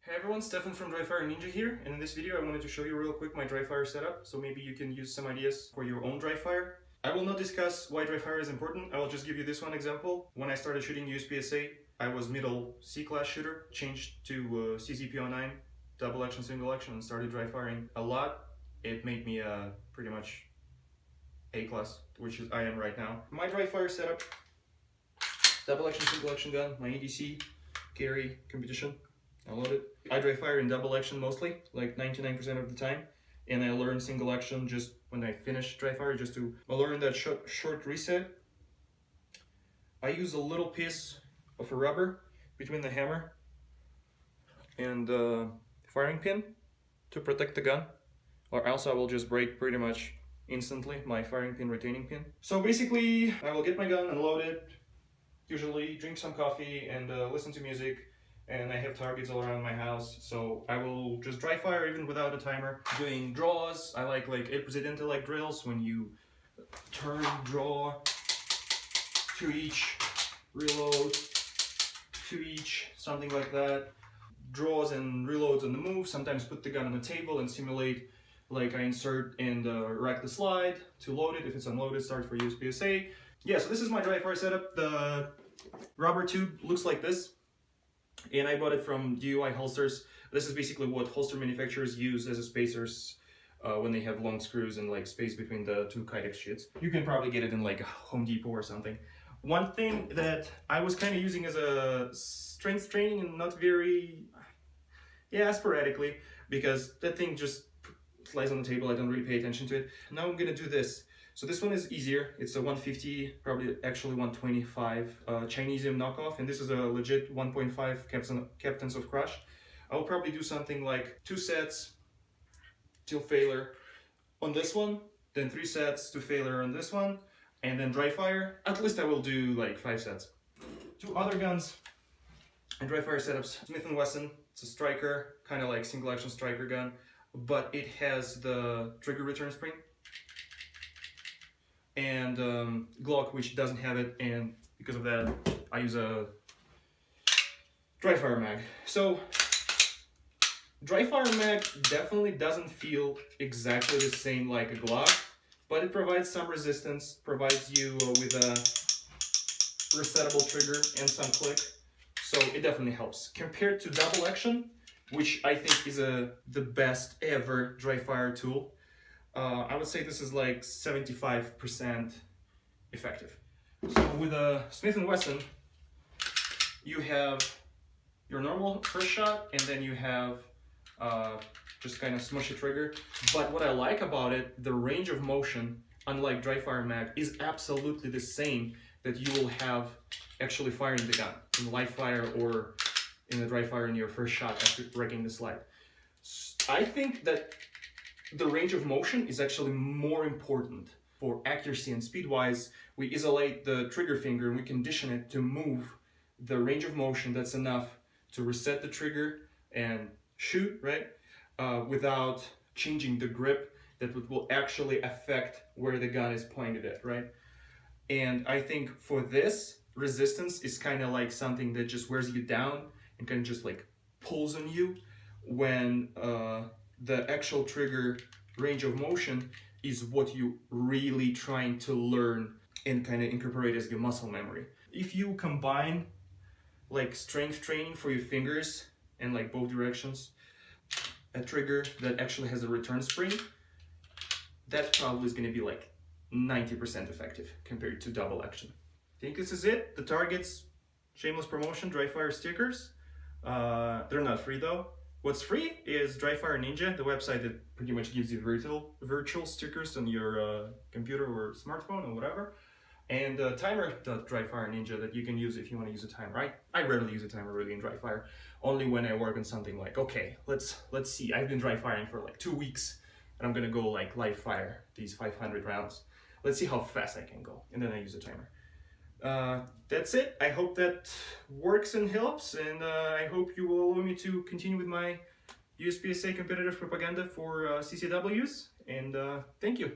Hey everyone, Stefan from DryFire Ninja here, and in this video I wanted to show you real quick my DryFire setup, so maybe you can use some ideas for your own DryFire. I will not discuss why DryFire is important, I will just give you this one example. When I started shooting USPSA, I was middle C-class shooter, changed to CCP09, double action, single action, and started DryFiring a lot. It made me pretty much A-class, which is I am right now. My DryFire setup, double action, single action gun, my ADC, carry, competition. I load it. I dry fire in double action mostly, like 99% of the time, and I learn single action just when I finish dry fire, just to learn that short reset. I use a little piece of a rubber between the hammer and the firing pin to protect the gun, or else I will just break pretty much instantly my firing pin retaining pin. So basically, I will get my gun and load it, usually drink some coffee and listen to music. And I have targets all around my house, so I will just dry fire even without a timer. Doing draws, I like El Presidente like drills, when you turn, draw, to each, reload, to each, something like that. Draws and reloads on the move, sometimes put the gun on the table and simulate like I insert and rack the slide to load it. If it's unloaded, start for USPSA. Yeah, so this is my dry fire setup. The rubber tube looks like this. And I bought it from DUI holsters. This is basically what holster manufacturers use as a spacers when they have long screws and like space between the two kydex sheets. You can probably get it in like a Home Depot or something. One thing that I was kind of using as a strength training and not very, sporadically, because that thing just lies on the table. I don't really pay attention to it. Now I'm gonna do this. So this one is easier. It's a 150, probably actually 125 Chinesium knockoff, and this is a legit 1.5 Captains of Crush. I will probably do something like 2 sets till failure on this one, then 3 sets to failure on this one, and then dry fire. At least I will do like 5 sets. 2 other guns and dry fire setups. Smith & Wesson, it's a striker, kind of like single action striker gun, but it has the trigger return spring. And Glock, which doesn't have it, and because of that I use a DryFireMag. So DryFireMag definitely doesn't feel exactly the same like a Glock, but it provides some resistance, provides you with a resettable trigger and some click, so it definitely helps. Compared to double action, which I think is the best ever dry fire tool, I would say this is like 75% effective. So with a Smith & Wesson, you have your normal first shot, and then you have just kind of smushy trigger. But what I like about it, the range of motion, unlike DryFireMag, is absolutely the same that you will have actually firing the gun in live fire or in the dry fire in your first shot after breaking the slide. I think that the range of motion is actually more important. For accuracy and speed wise, we isolate the trigger finger and we condition it to move the range of motion that's enough to reset the trigger and shoot, right? Without changing the grip that will actually affect where the gun is pointed at, right? And I think for this, resistance is kind of like something that just wears you down and kind of just like pulls on you, when the actual trigger range of motion is what you really trying to learn and kind of incorporate as your muscle memory. If you combine like strength training for your fingers and like both directions, a trigger that actually has a return spring, that probably is going to be like 90% effective compared to double action. I think this is it. The targets, shameless promotion, dry fire stickers. They're not free though. What's free is DryFire Ninja, the website that pretty much gives you virtual stickers on your computer or smartphone or whatever. And timer.dryfire ninja that you can use if you want to use a timer. I rarely use a timer really in DryFire, only when I work on something like, okay, let's see, I've been dry firing for like 2 weeks and I'm gonna go like live fire these 500 rounds. Let's see how fast I can go, and then I use a timer. That's it. I hope that works and helps, and I hope you will allow me to continue with my USPSA competitive propaganda for CCWs, and thank you.